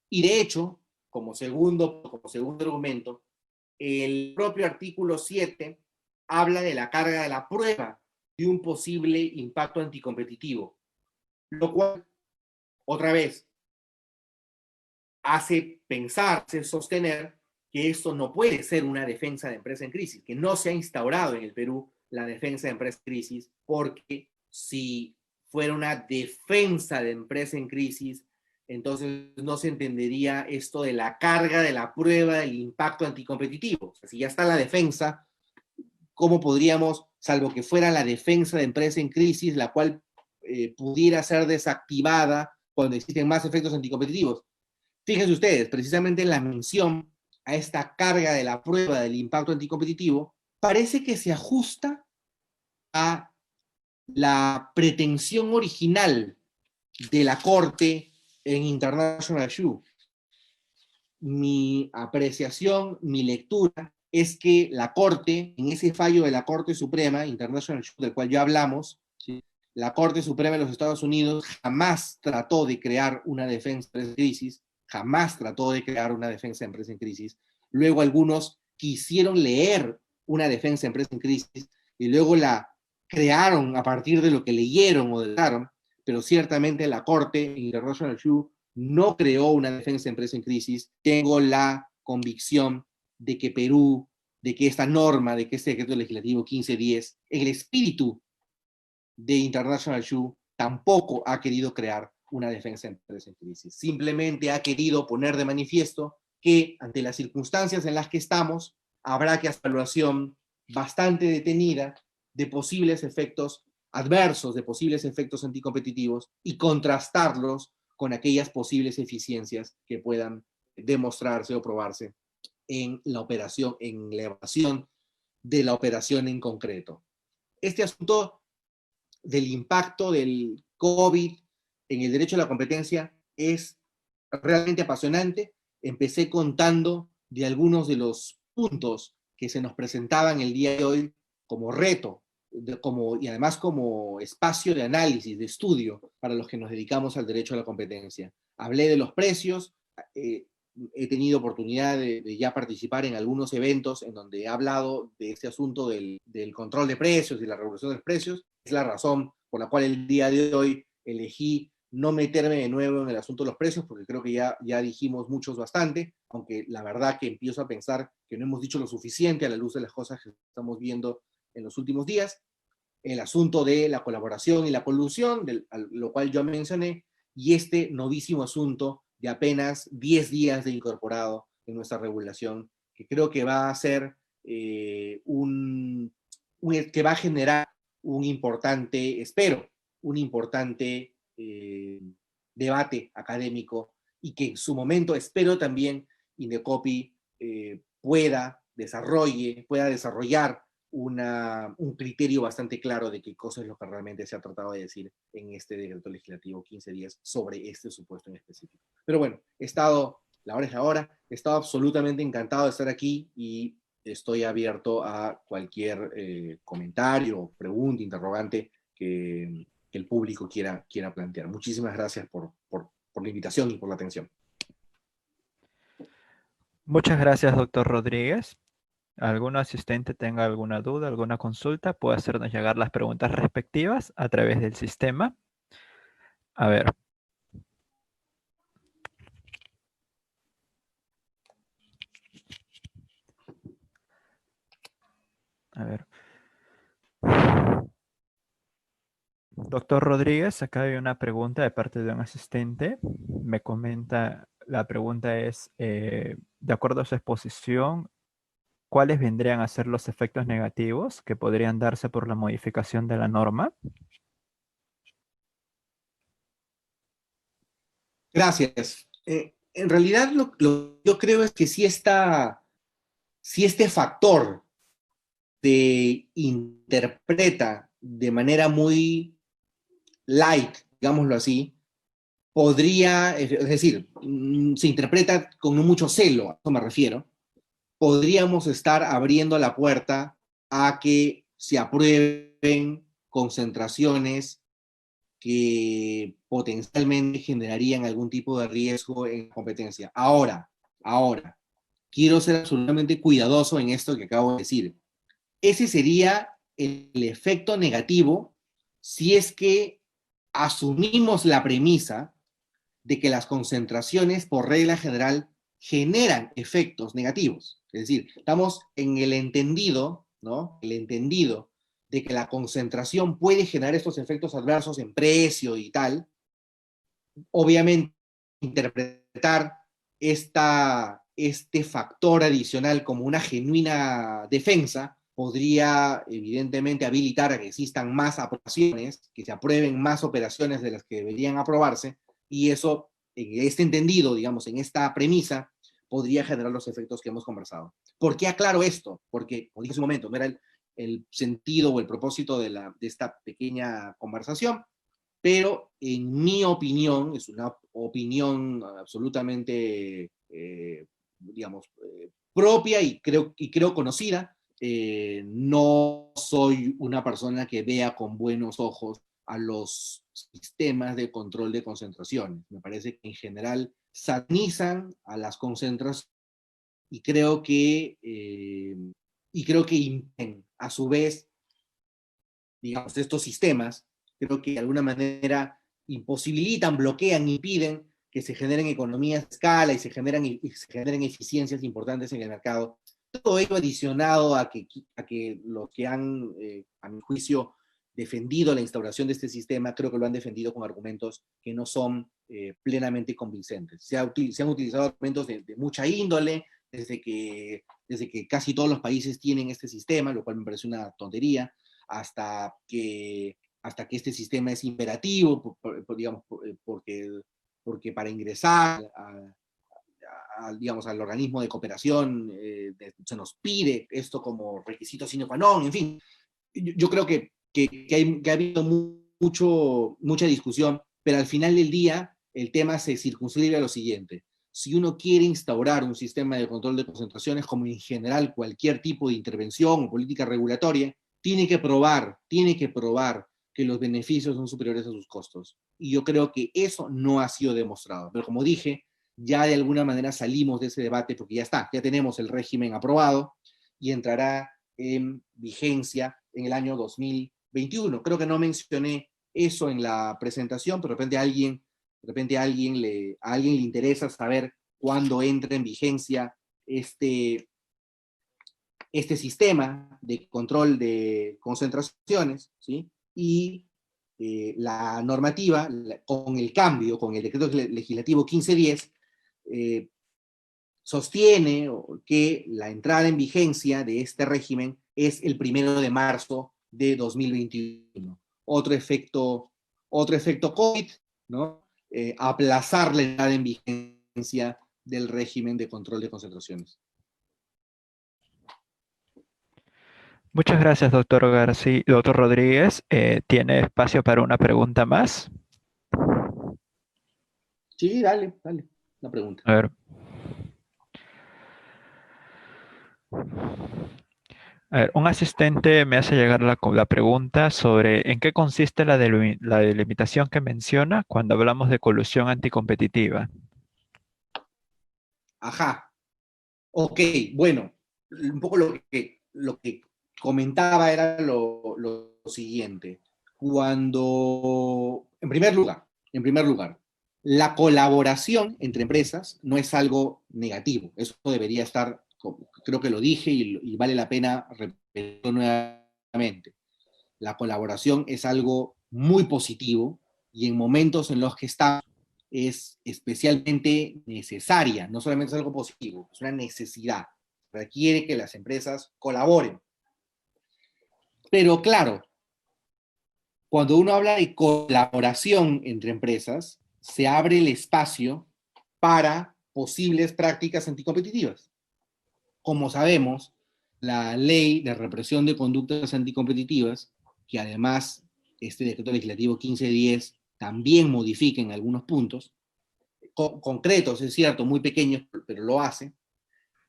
Y de hecho, como segundo argumento, el propio artículo 7 habla de la carga de la prueba de un posible impacto anticompetitivo, lo cual, otra vez, hace pensar, hace sostener que esto no puede ser una defensa de empresa en crisis, que no se ha instaurado en el Perú la defensa de empresa en crisis, porque si fuera una defensa de empresa en crisis, entonces no se entendería esto de la carga de la prueba del impacto anticompetitivo. O sea, si ya está la defensa, ¿cómo podríamos, salvo que fuera la defensa de empresa en crisis, la cual pudiera ser desactivada cuando existen más efectos anticompetitivos? Fíjense ustedes, precisamente la mención a esta carga de la prueba del impacto anticompetitivo parece que se ajusta a la pretensión original de la Corte en International Shoe. Mi apreciación, mi lectura, es que la Corte, en ese fallo de la Corte Suprema, International Shoe, del cual ya hablamos, ¿sí? La Corte Suprema de los Estados Unidos jamás trató de crear una defensa de crisis, jamás trató de crear una defensa de empresa en crisis. Luego algunos quisieron leer una defensa de empresa en crisis y luego la crearon a partir de lo que leyeron o dejaron, pero ciertamente la Corte International Shoe no creó una defensa de empresa en crisis. Tengo la convicción de que Perú, de que esta norma, de que este decreto legislativo 1510, en el espíritu de International Shoe, tampoco ha querido crear una defensa de empresa en crisis. Simplemente ha querido poner de manifiesto que ante las circunstancias en las que estamos, habrá que hacer una evaluación bastante detenida de posibles efectos adversos, de posibles efectos anticompetitivos y contrastarlos con aquellas posibles eficiencias que puedan demostrarse o probarse en la operación, en la evaluación de la operación en concreto. Este asunto del impacto del COVID en el derecho a la competencia es realmente apasionante. Empecé contando de algunos de los puntos que se nos presentaban el día de hoy como reto y además como espacio de análisis, de estudio para los que nos dedicamos al derecho a la competencia. Hablé de los precios, he tenido oportunidad de ya participar en algunos eventos en donde he hablado de este asunto del control de precios y la regulación de los precios. Es la razón por la cual el día de hoy elegí no meterme de nuevo en el asunto de los precios, porque creo que ya dijimos muchos bastante, aunque la verdad que empiezo a pensar que no hemos dicho lo suficiente a la luz de las cosas que estamos viendo en los últimos días. El asunto de la colaboración y la colusión, lo cual yo mencioné, y este novísimo asunto de apenas 10 días de incorporado en nuestra regulación, que creo que va a ser que va a generar un importante, espero, un importante debate académico y que en su momento espero también Indecopi pueda desarrollar un criterio bastante claro de qué cosa es lo que realmente se ha tratado de decir en este decreto legislativo 1510 sobre este supuesto en específico. Pero bueno, la hora es la hora, he estado absolutamente encantado de estar aquí y estoy abierto a cualquier comentario, pregunta, interrogante que el público quiera plantear. Muchísimas gracias por la invitación y por la atención. Muchas gracias, doctor Rodríguez. ¿Algún asistente tenga alguna duda, alguna consulta? Puede hacernos llegar las preguntas respectivas a través del sistema. A ver. A ver. Doctor Rodríguez, acá hay una pregunta de parte de un asistente. Me comenta, la pregunta es, de acuerdo a su exposición, ¿cuáles vendrían a ser los efectos negativos que podrían darse por la modificación de la norma? Gracias. En realidad lo que yo creo es que si este factor se interpreta de manera muy light, digámoslo así, es decir, se interpreta con no mucho celo, a eso me refiero, podríamos estar abriendo la puerta a que se aprueben concentraciones que potencialmente generarían algún tipo de riesgo en competencia. Ahora, quiero ser absolutamente cuidadoso en esto que acabo de decir. Ese sería el efecto negativo si es que asumimos la premisa de que las concentraciones, por regla general, generan efectos negativos. Es decir, estamos en el entendido, ¿no? El entendido de que la concentración puede generar estos efectos adversos en precio y tal. Obviamente, interpretar este factor adicional como una genuina defensa podría evidentemente habilitar a que existan más aprobaciones, que se aprueben más operaciones de las que deberían aprobarse, y eso, en este entendido, digamos, en esta premisa, podría generar los efectos que hemos conversado. ¿Por qué aclaro esto? Porque, como dije hace un momento, no era el sentido o el propósito de esta pequeña conversación, pero en mi opinión, es una opinión absolutamente, digamos, propia y creo conocida, no soy una persona que vea con buenos ojos a los sistemas de control de concentraciones. Me parece que en general satanizan a las concentraciones y creo que a su vez, digamos, estos sistemas, creo que de alguna manera imposibilitan, bloquean, impiden que se generen economías de escala y se generen eficiencias importantes en el mercado. Todo ello adicionado a que los que han, a mi juicio, defendido la instauración de este sistema, creo que lo han defendido con argumentos que no son plenamente convincentes. Se han utilizado argumentos de mucha índole, desde que casi todos los países tienen este sistema, lo cual me parece una tontería, hasta que hasta que este sistema es imperativo, digamos, porque para ingresar digamos, al organismo de cooperación se nos pide esto como requisito sine qua non, en fin. Yo creo que ha habido mucha discusión, pero al final del día el tema se circunscribe a lo siguiente. Si uno quiere instaurar un sistema de control de concentraciones, como en general cualquier tipo de intervención o política regulatoria, tiene que probar que los beneficios son superiores a sus costos. Y yo creo que eso no ha sido demostrado. Pero como dije, ya de alguna manera salimos de ese debate porque ya está, ya tenemos el régimen aprobado y entrará en vigencia en el año 2021. Creo que no mencioné eso en la presentación, pero de repente a alguien le interesa saber cuándo entra en vigencia este sistema de control de concentraciones, ¿sí? Y la normativa, con el cambio, con el decreto legislativo 1510, sostiene que la entrada en vigencia de este régimen es el 1 de marzo de 2021. Otro efecto COVID, ¿no? Aplazar la entrada en vigencia del régimen de control de concentraciones. Muchas gracias, doctor García, doctor Rodríguez. ¿Tiene espacio para una pregunta más? Sí, dale, la pregunta. A ver. A ver, un asistente me hace llegar la pregunta sobre en qué consiste la delimitación que menciona cuando hablamos de colusión anticompetitiva. Ajá. Ok, bueno, un poco lo que comentaba era lo siguiente. En primer lugar, la colaboración entre empresas no es algo negativo. Eso debería estar, creo que lo dije y vale la pena repetirlo nuevamente. La colaboración es algo muy positivo y en momentos en los que está es especialmente necesaria. No solamente es algo positivo, es una necesidad. Requiere que las empresas colaboren. Pero claro, cuando uno habla de colaboración entre empresas, se abre el espacio para posibles prácticas anticompetitivas. Como sabemos, la ley de represión de conductas anticompetitivas, que además este decreto legislativo 1510 también modifica en algunos puntos, concretos, es cierto, muy pequeños, pero lo hace,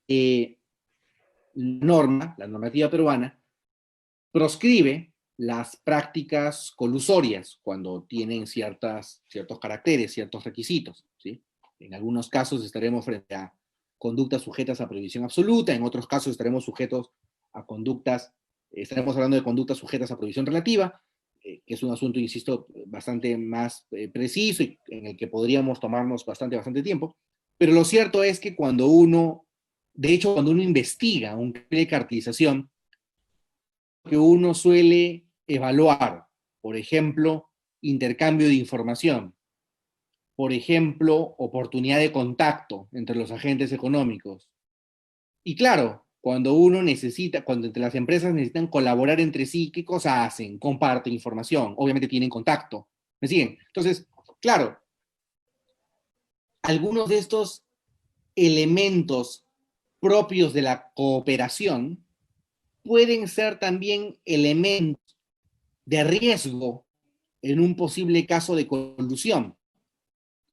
la normativa peruana, proscribe las prácticas colusorias cuando tienen ciertos caracteres, ciertos requisitos, ¿sí? En algunos casos estaremos frente a conductas sujetas a prohibición absoluta, en otros casos estaremos hablando de conductas sujetas a prohibición relativa, que es un asunto, insisto, bastante más preciso y en el que podríamos tomarnos bastante tiempo, pero lo cierto es que cuando uno investiga un crimen de cartelización, que uno suele evaluar, por ejemplo, intercambio de información, por ejemplo, oportunidad de contacto entre los agentes económicos. Y claro, cuando entre las empresas necesitan colaborar entre sí, ¿qué cosa hacen? Comparten información, obviamente tienen contacto. ¿Me siguen? Entonces, claro, algunos de estos elementos propios de la cooperación pueden ser también elementos de riesgo en un posible caso de colusión.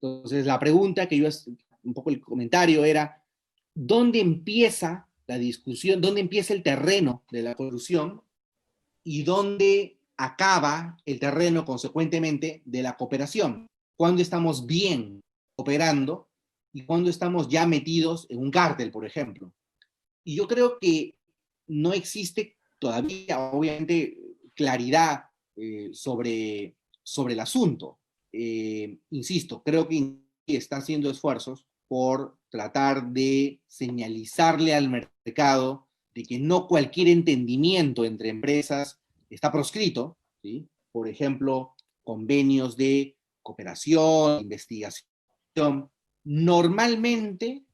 Entonces, la pregunta un poco el comentario era, ¿dónde empieza la discusión, dónde empieza el terreno de la colusión y dónde acaba el terreno, consecuentemente, de la cooperación? ¿Cuándo estamos bien cooperando y cuándo estamos ya metidos en un cártel, por ejemplo? Y yo creo que no existe todavía, obviamente, claridad sobre el asunto. Insisto, creo que está haciendo esfuerzos por tratar de señalizarle al mercado de que no cualquier entendimiento entre empresas está proscrito, ¿sí? Por ejemplo, convenios de cooperación, investigación. Normalmente,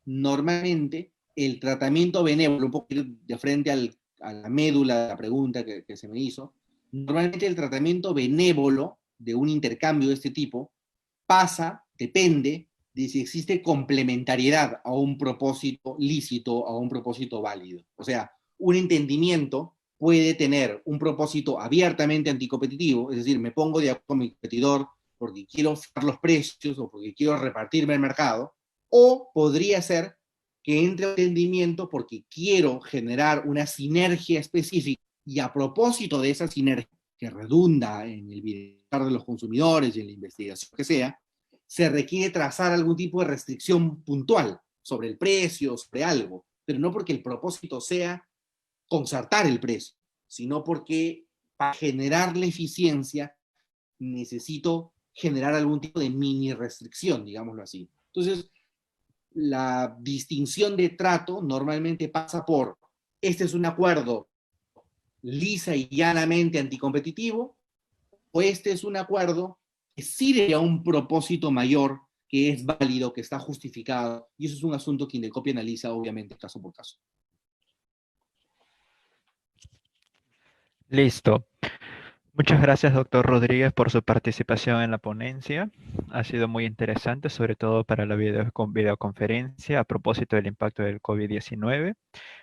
el tratamiento benévolo, un poco de frente a la médula de la pregunta que se me hizo, Normalmente el tratamiento benévolo de un intercambio de este tipo depende de si existe complementariedad a un propósito lícito, a un propósito válido. O sea, un entendimiento puede tener un propósito abiertamente anticompetitivo, es decir, me pongo de acuerdo con mi competidor porque quiero fijar los precios o porque quiero repartirme el mercado, o podría ser que entre entendimiento porque quiero generar una sinergia específica y a propósito de esa sinergia que redunda en el bienestar de los consumidores y en la investigación que sea, se requiere trazar algún tipo de restricción puntual sobre el precio, sobre algo, pero no porque el propósito sea concertar el precio, sino porque para generar la eficiencia necesito generar algún tipo de mini restricción, digámoslo así. Entonces, la distinción de trato normalmente pasa por, este es un acuerdo lisa y llanamente anticompetitivo, o este es un acuerdo que sirve a un propósito mayor, que es válido, que está justificado, y eso es un asunto que Indecopy analiza, obviamente, caso por caso. Listo. Muchas gracias, doctor Rodríguez, por su participación en la ponencia. Ha sido muy interesante, sobre todo para la videoconferencia a propósito del impacto del COVID-19.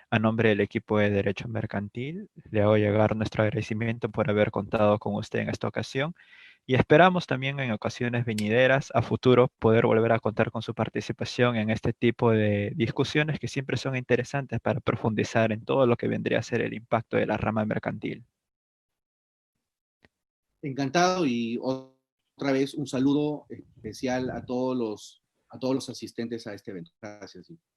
A nombre del equipo de Derecho Mercantil, le hago llegar nuestro agradecimiento por haber contado con usted en esta ocasión y esperamos también en ocasiones venideras a futuro poder volver a contar con su participación en este tipo de discusiones que siempre son interesantes para profundizar en todo lo que vendría a ser el impacto de la rama mercantil. Encantado y otra vez un saludo especial a todos los asistentes a este evento. Gracias.